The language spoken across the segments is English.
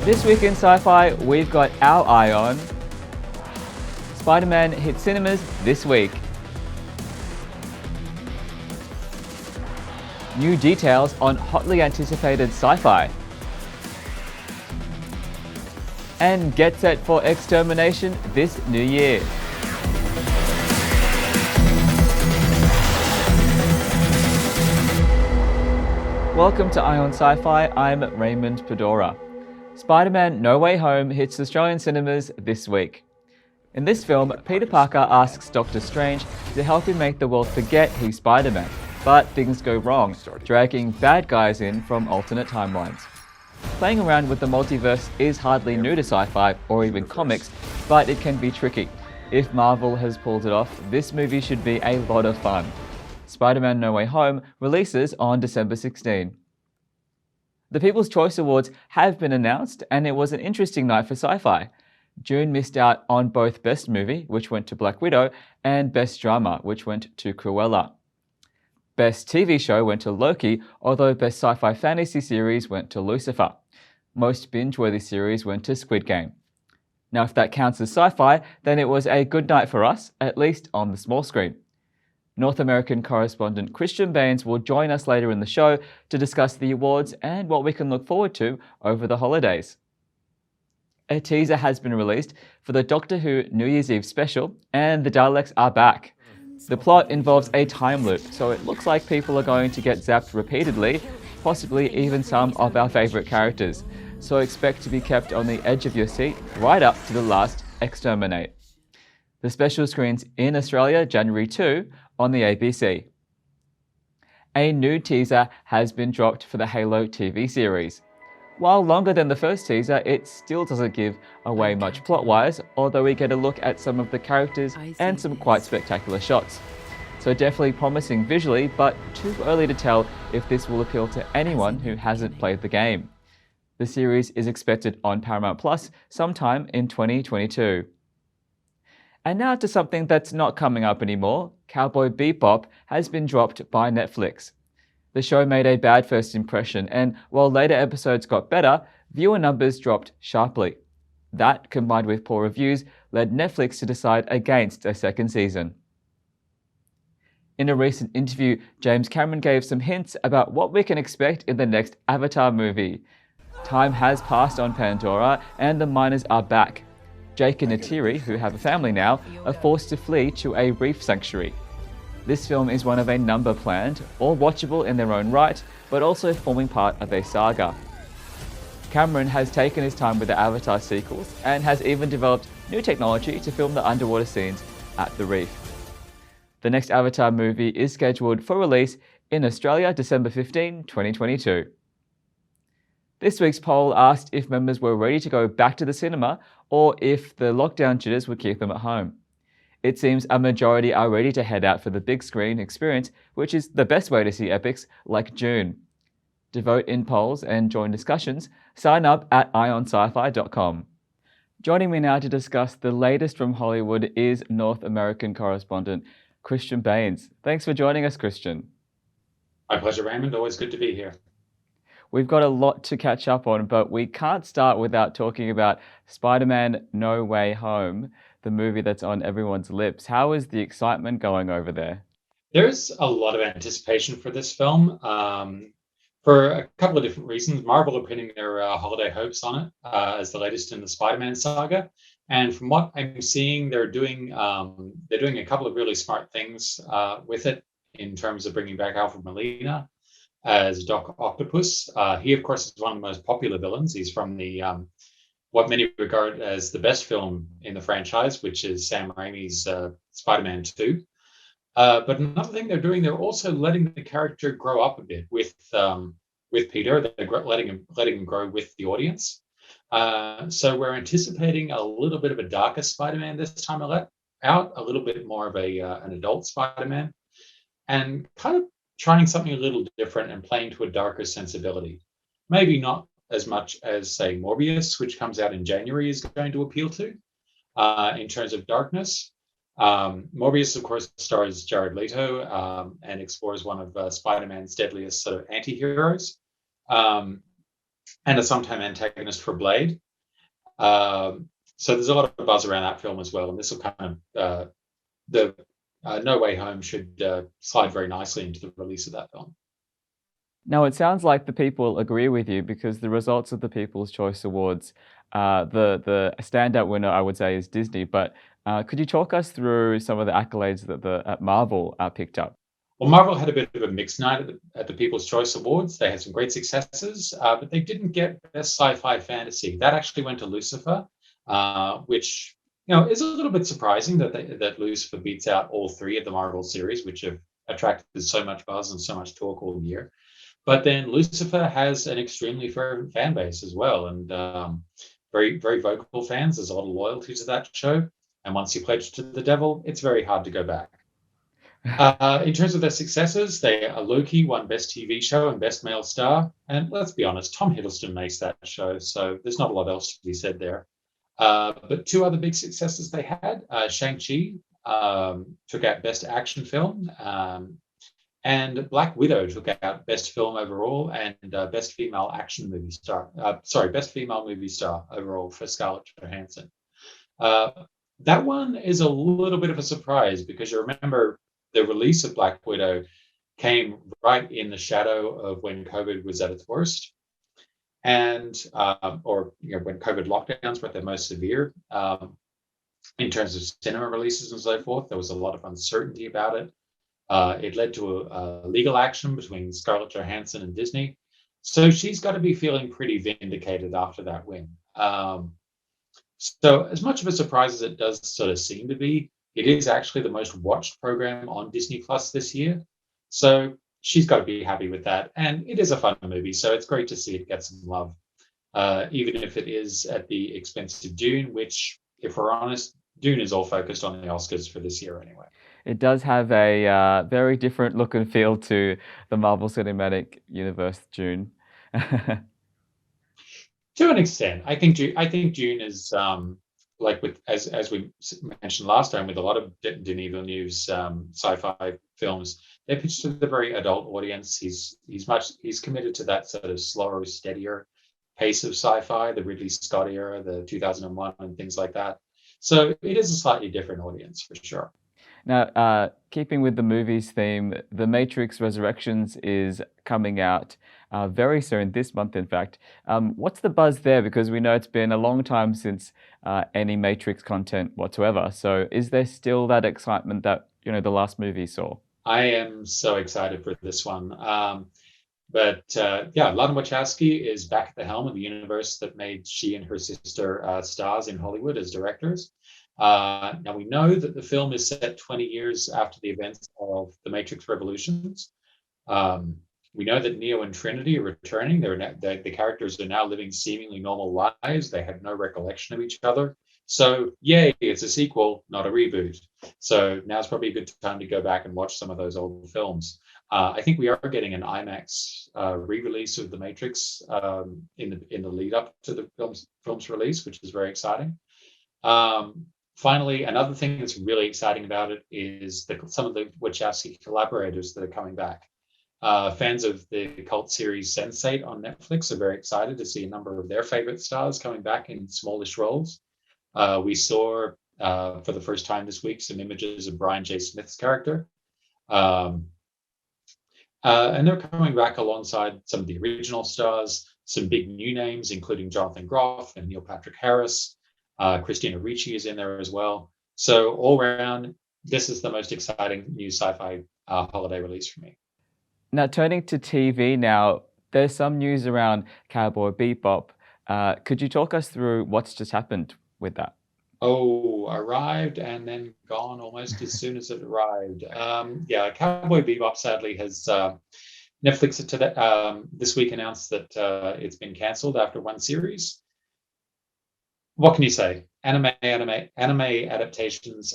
This week in Sci-Fi, we've got our eye on Spider-Man hit cinemas this week. New details on hotly anticipated Sci-Fi. And get set for extermination this new year. Welcome to Eye on Sci-Fi, I'm Raymond Pedora. Spider-Man No Way Home hits Australian cinemas this week. In this film, Peter Parker asks Doctor Strange to help him make the world forget he's Spider-Man, but things go wrong, dragging bad guys in from alternate timelines. Playing around with the multiverse is hardly new to sci-fi or even comics, but it can be tricky. If Marvel has pulled it off, this movie should be a lot of fun. Spider-Man No Way Home releases on December 16. The People's Choice Awards have been announced, and it was an interesting night for sci-fi. Dune missed out on both Best Movie, which went to Black Widow, and Best Drama, which went to Cruella. Best TV Show went to Loki, although Best Sci-Fi Fantasy Series went to Lucifer. Most binge-worthy series went to Squid Game. Now, if that counts as sci-fi, then it was a good night for us, at least on the small screen. North American correspondent Christian Baines will join us later in the show to discuss the awards and what we can look forward to over the holidays. A teaser has been released for the Doctor Who New Year's Eve special, and the Daleks are back. The plot involves a time loop, so it looks like people are going to get zapped repeatedly, possibly even some of our favourite characters. So expect to be kept on the edge of your seat right up to the last exterminate. The special screens in Australia January 2 on the ABC. A new teaser has been dropped for the Halo TV series. While longer than the first teaser, it still doesn't give away much plot-wise, although we get a look at some of the characters and some quite spectacular shots. So definitely promising visually, but too early to tell if this will appeal to anyone who hasn't played the game. The series is expected on Paramount Plus sometime in 2022. And now to something that's not coming up anymore. Cowboy Bebop has been dropped by Netflix. The show made a bad first impression, and while later episodes got better, viewer numbers dropped sharply. That, combined with poor reviews, led Netflix to decide against a second season. In a recent interview, James Cameron gave some hints about what we can expect in the next Avatar movie. Time has passed on Pandora, and the miners are back. Jake and Neytiri, who have a family now, are forced to flee to a reef sanctuary. This film is one of a number planned, all watchable in their own right, but also forming part of a saga. Cameron has taken his time with the Avatar sequels and has even developed new technology to film the underwater scenes at the reef. The next Avatar movie is scheduled for release in Australia December 15, 2022. This week's poll asked if members were ready to go back to the cinema or if the lockdown jitters would keep them at home. It seems a majority are ready to head out for the big screen experience, which is the best way to see epics like Dune. To vote in polls and join discussions, sign up at ionsci-fi.com. Joining me now to discuss the latest from Hollywood is North American correspondent Christian Baines. Thanks for joining us, Christian. My pleasure, Raymond. Always good to be here. We've got a lot to catch up on, but we can't start without talking about Spider-Man No Way Home, the movie that's on everyone's lips. How is the excitement going over there? There's a lot of anticipation for this film for a couple of different reasons. Marvel are pinning their holiday hopes on it as the latest in the Spider-Man saga. And from what I'm seeing, they're doing a couple of really smart things with it in terms of bringing back Alfred Molina as Doc Octopus. He, of course, is one of the most popular villains. He's from the what many regard as the best film in the franchise, which is Sam Raimi's Spider-Man 2. But another thing they're doing, they're also letting the character grow up a bit with Peter. They're letting him grow with the audience. So we're anticipating a little bit of a darker Spider-Man this time out, a little bit more of an adult Spider-Man, and kind of trying something a little different and playing to a darker sensibility. Maybe not as much as, say, Morbius, which comes out in January, is going to appeal to in terms of darkness. Morbius, of course, stars Jared Leto and explores one of Spider-Man's deadliest sort of anti-heroes. and a sometime antagonist for Blade. So there's a lot of buzz around that film as well, and this will kind of the No Way Home should slide very nicely into the release of that film. Now, it sounds like the people agree with you because the results of the People's Choice Awards, the standout winner, I would say, is Disney. But could you talk us through some of the accolades that the at Marvel picked up? Well, Marvel had a bit of a mixed night at the People's Choice Awards. They had some great successes, but they didn't get Best Sci-Fi Fantasy. That actually went to Lucifer, which is a little bit surprising that Lucifer beats out all three of the Marvel series, which have attracted so much buzz and so much talk all year. But then Lucifer has an extremely fervent fan base as well, and very, very vocal fans. There's a lot of loyalty to that show. And once you pledge to the devil, it's very hard to go back. In terms of their successes, Loki won Best TV Show and Best Male Star. And let's be honest, Tom Hiddleston makes that show, so there's not a lot else to be said there. But two other big successes they had, Shang-Chi took out Best Action Film, and Black Widow took out Best Film Overall and Best Female Action Movie Star. Best Female Movie Star overall for Scarlett Johansson. That one is a little bit of a surprise because you remember the release of Black Widow came right in the shadow of when COVID was at its worst, and when COVID lockdowns were at their most severe. In terms of cinema releases and so forth, there was a lot of uncertainty about it. It led to a legal action between Scarlett Johansson and Disney. So she's got to be feeling pretty vindicated after that win. So as much of a surprise as it does sort of seem to be, it is actually the most watched program on Disney Plus this year. So she's got to be happy with that. And it is a fun movie, so it's great to see it get some love, even if it is at the expense of Dune, which, if we're honest, Dune is all focused on the Oscars for this year anyway. It does have a very different look and feel to the Marvel Cinematic Universe, Dune. To an extent, I think Dune is like with as we mentioned last time with a lot of Denis Villeneuve's sci-fi films, they're pitched to the very adult audience. He's committed to that sort of slower, steadier pace of sci-fi, the Ridley Scott era, the 2001 and things like that. So it is a slightly different audience for sure. Now, keeping with the movies theme, The Matrix Resurrections is coming out very soon, this month, in fact. What's the buzz there? Because we know it's been a long time since any Matrix content whatsoever. So is there still that excitement that, the last movie saw? I am so excited for this one. But Lana Wachowski is back at the helm of the universe that made she and her sister stars in Hollywood as directors. Now we know that the film is set 20 years after the events of the Matrix Revolutions. We know that Neo and Trinity are returning. The characters are now living seemingly normal lives. They have no recollection of each other. So yay, it's a sequel, not a reboot. So now's probably a good time to go back and watch some of those old films. I think we are getting an IMAX re-release of The Matrix in the lead up to the film's release, which is very exciting. Finally, another thing that's really exciting about it is some of the Wachowski collaborators that are coming back. Fans of the cult series Sense8 on Netflix are very excited to see a number of their favorite stars coming back in smallish roles. We saw for the first time this week some images of Brian J. Smith's character. And they're coming back alongside some of the original stars, some big new names, including Jonathan Groff and Neil Patrick Harris. Christina Ricci is in there as well. So all around, this is the most exciting new sci-fi holiday release for me. Now, turning to TV now, there's some news around Cowboy Bebop. Could you talk us through what's just happened with that? Oh, arrived and then gone almost as soon as it arrived. Cowboy Bebop sadly has Netflix this week announced that it's been cancelled after one series. What can you say? Anime adaptations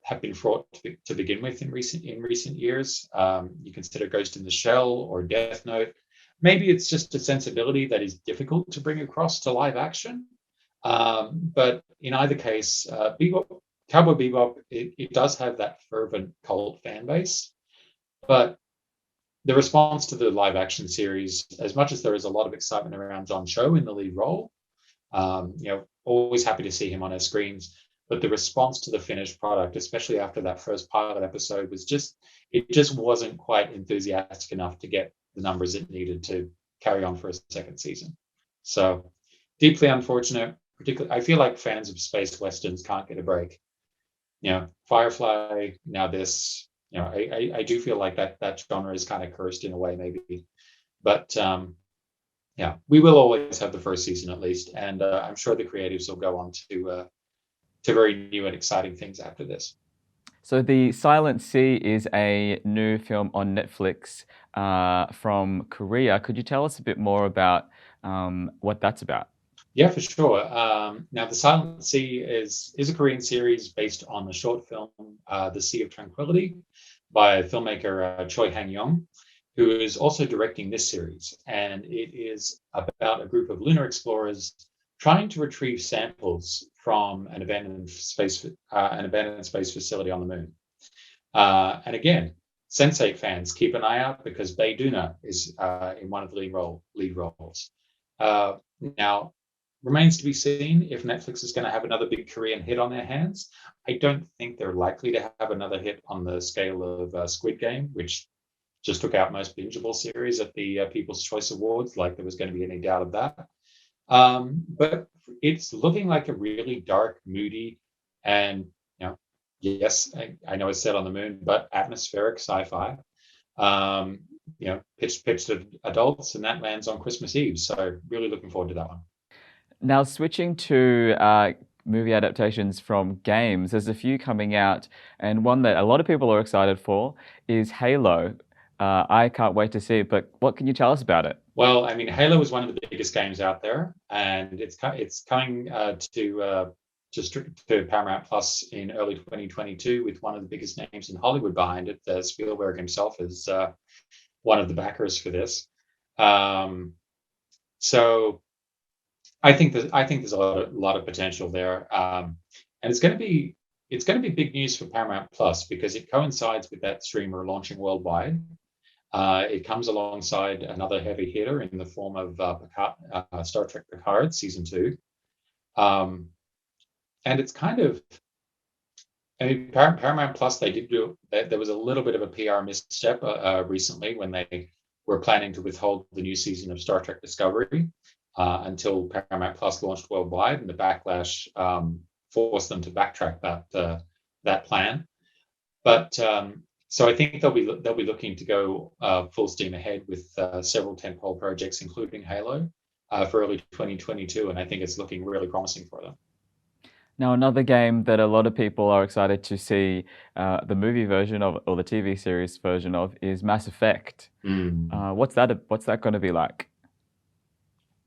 have been fraught to begin with in recent years. You consider Ghost in the Shell or Death Note. Maybe it's just a sensibility that is difficult to bring across to live action. But in either case, Cowboy Bebop, it does have that fervent cult fan base. But the response to the live action series, as much as there is a lot of excitement around John Cho in the lead role, always happy to see him on our screens. But the response to the finished product, especially after that first pilot episode, it just wasn't quite enthusiastic enough to get the numbers it needed to carry on for a second season. So deeply unfortunate. Particularly, I feel like fans of space westerns can't get a break. Firefly, now this. I do feel like that genre is kind of cursed in a way, maybe. But we will always have the first season at least, and I'm sure the creatives will go on to very new and exciting things after this. So The Silent Sea is a new film on Netflix from Korea. Could you tell us a bit more about what that's about? Yeah, for sure. Now, The Silent Sea is a Korean series based on the short film The Sea of Tranquility by filmmaker Choi Han-young, who is also directing this series. And it is about a group of lunar explorers trying to retrieve samples from an abandoned space facility on the moon. And again, Sense8 fans, keep an eye out because Bae Doona is in one of the lead roles. Now, remains to be seen if Netflix is going to have another big Korean hit on their hands. I don't think they're likely to have another hit on the scale of Squid Game, which just took out most bingeable series at the People's Choice Awards, like there was going to be any doubt of that. But it's looking like a really dark, moody, and yes, I know it's set on the moon, but atmospheric sci-fi. Pitched to adults, and that lands on Christmas Eve. So really looking forward to that one. Now, switching to movie adaptations from games, there's a few coming out, and one that a lot of people are excited for is Halo. I can't wait to see it, but what can you tell us about it? Well, I mean, Halo is one of the biggest games out there, and it's coming to Paramount Plus in early 2022 with one of the biggest names in Hollywood behind it. Spielberg himself is one of the backers for this. So I think there's a lot of potential there, and it's going to be big news for Paramount Plus because it coincides with that streamer launching worldwide. It comes alongside another heavy hitter in the form of Star Trek Picard season 2, and it's kind of. I mean, Paramount Plus, there was a little bit of a PR misstep recently when they were planning to withhold the new season of Star Trek Discovery until Paramount Plus launched worldwide, and the backlash forced them to backtrack that plan. But so I think they'll be looking to go full steam ahead with several tentpole projects, including Halo, for early 2022, and I think it's looking really promising for them. Now, another game that a lot of people are excited to see the movie version of, or the TV series version of, is Mass Effect. What's that going to be like?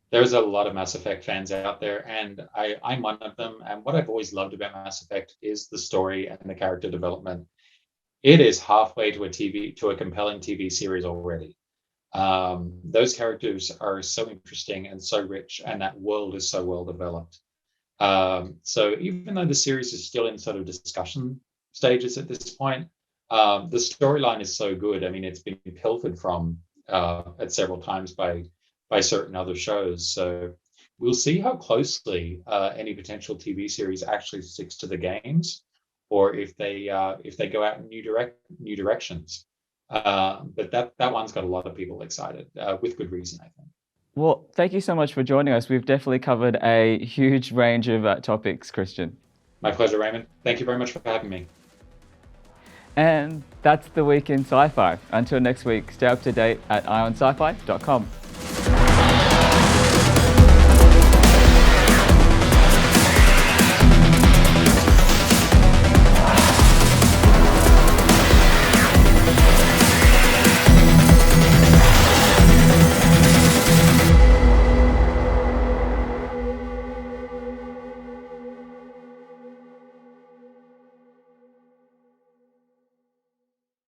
There's a lot of Mass Effect fans out there, and I'm one of them. And what I've always loved about Mass Effect is the story and the character development. It is halfway to a compelling TV series already. Those characters are so interesting and so rich, and that world is so well developed. So even though the series is still in sort of discussion stages at this point, the storyline is so good. I mean, it's been pilfered from at several times by certain other shows. So we'll see how closely any potential TV series actually sticks to the games, or if they go out in new directions. But that one's got a lot of people excited, with good reason, I think. Well, thank you so much for joining us. We've definitely covered a huge range of topics, Christian. My pleasure, Raymond. Thank you very much for having me. And that's the week in sci-fi. Until next week, stay up to date at ionsci-fi.com.